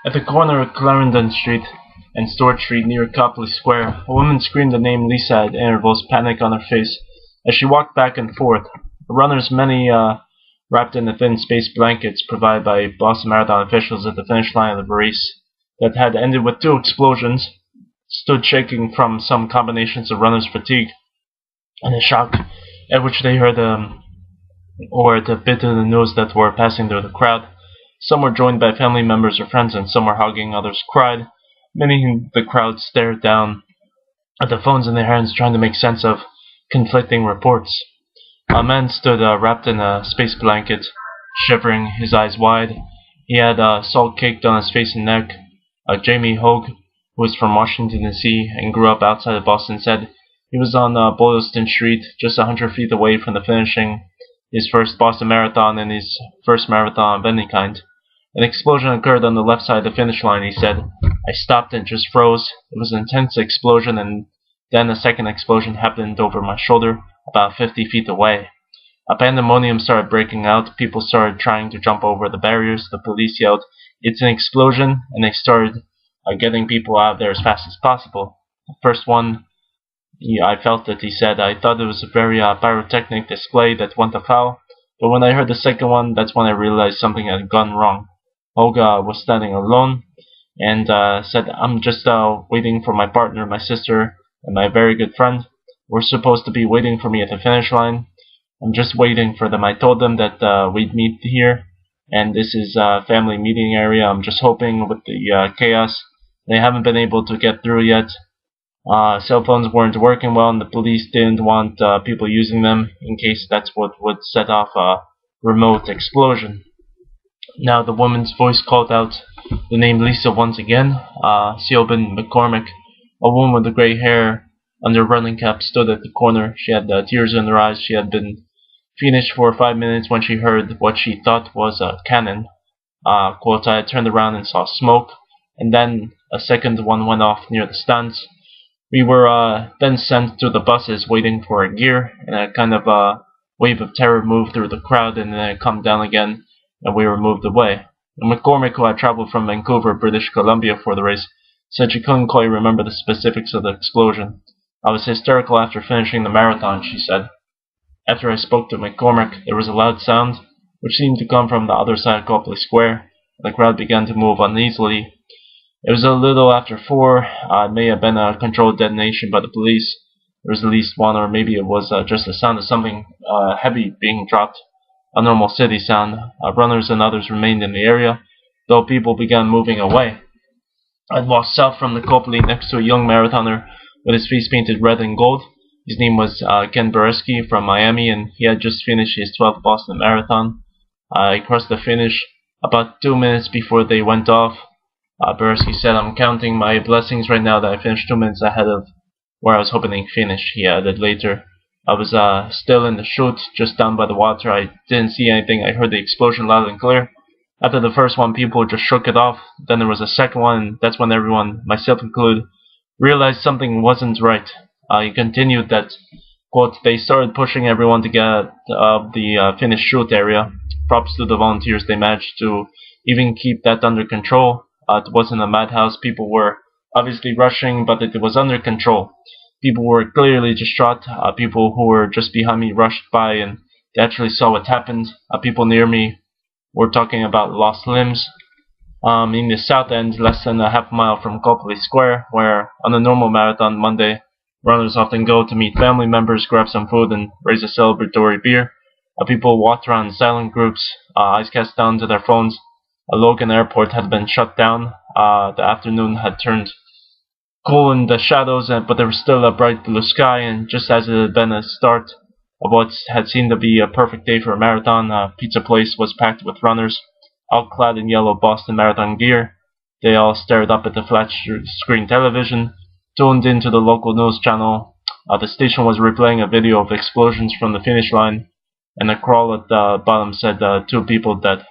At the corner of Clarendon Street and Stewart Street near Copley Square, a woman screamed the name Lisa at intervals, panic on her face. As she walked back and forth, the runners, many wrapped in the thin space blankets provided by Boston Marathon officials at the finish line of the race that had ended with 2 explosions, stood shaking from some combinations of runners' fatigue and the shock at which they heard or the bit of the news that were passing through the crowd. Some were joined by family members or friends, and some were hugging, others cried. Many in the crowd stared down at the phones in their hands, trying to make sense of conflicting reports. A man stood wrapped in a space blanket, shivering, his eyes wide. He had salt caked on his face and neck. Jamie Hogue, who was from Washington, D.C. and grew up outside of Boston, said he was on Boylston Street, just 100 feet away from the finishing his first Boston Marathon and his first marathon of any kind. An explosion occurred on the left side of the finish line, he said. I stopped and just froze. It was an intense explosion, and then a second explosion happened over my shoulder, about 50 feet away. A pandemonium started breaking out. People started trying to jump over the barriers. The police yelled, "It's an explosion," and they started getting people out of there as fast as possible. The first one, I felt it, he said. I thought it was a very pyrotechnic display that went afoul, but when I heard the second one, that's when I realized something had gone wrong. Olga was standing alone and said, I'm just waiting for my partner, my sister, and my very good friend. We're supposed to be waiting for me at the finish line. I'm just waiting for them. I told them that we'd meet here, and this is a family meeting area. I'm just hoping with the chaos, they haven't been able to get through yet. Cell phones weren't working well, and the police didn't want people using them in case that's what would set off a remote explosion. Now the woman's voice called out the name Lisa once again. Siobhan McCormick, a woman with the gray hair under a running cap, stood at the corner. She had tears in her eyes. She had been finished for 5 minutes when she heard what she thought was a cannon. Quote, I turned around and saw smoke, and then a second one went off near the stands. We were then sent to the buses waiting for a gear, and a kind of wave of terror moved through the crowd, and then it calmed down again, and we were moved away. And McCormick, who had traveled from Vancouver, British Columbia for the race, said she couldn't quite remember the specifics of the explosion. I was hysterical after finishing the marathon, she said. After I spoke to McCormick, there was a loud sound, which seemed to come from the other side of Copley Square, and the crowd began to move uneasily. It was a little after 4. It may have been a controlled detonation by the police. There was at least one, or maybe it was just the sound of something heavy being dropped. A normal city sound. Runners and others remained in the area, though people began moving away. I'd walked south from the Copley next to a young marathoner with his face painted red and gold. His name was Ken Bereski from Miami, and he had just finished his 12th Boston Marathon. I crossed the finish about 2 minutes before they went off. Bereski said, I'm counting my blessings right now that I finished 2 minutes ahead of where I was hoping to finish, he added later. I was still in the chute, just down by the water. I didn't see anything. I heard the explosion loud and clear. After the first one, people just shook it off. Then there was a second one, and that's when everyone, myself included, realized something wasn't right. He continued that, quote, they started pushing everyone to get out of the finished chute area. Props to the volunteers. They managed to even keep that under control. It wasn't a madhouse. People were obviously rushing, but it was under control. People were clearly distraught. People who were just behind me rushed by and they actually saw what happened. People near me were talking about lost limbs. In the south end, less than a half mile from Copley Square, where on a normal marathon Monday, runners often go to meet family members, grab some food, and raise a celebratory beer. People walked around in silent groups, eyes cast down to their phones. Logan Airport had been shut down. The afternoon had turned cool in the shadows, but there was still a bright blue sky, and just as it had been a start of what had seemed to be a perfect day for a marathon, a pizza place was packed with runners, all clad in yellow Boston Marathon gear. They all stared up at the flat-screen television, tuned into the local news channel. The station was replaying a video of explosions from the finish line, and a crawl at the bottom said 2 people dead.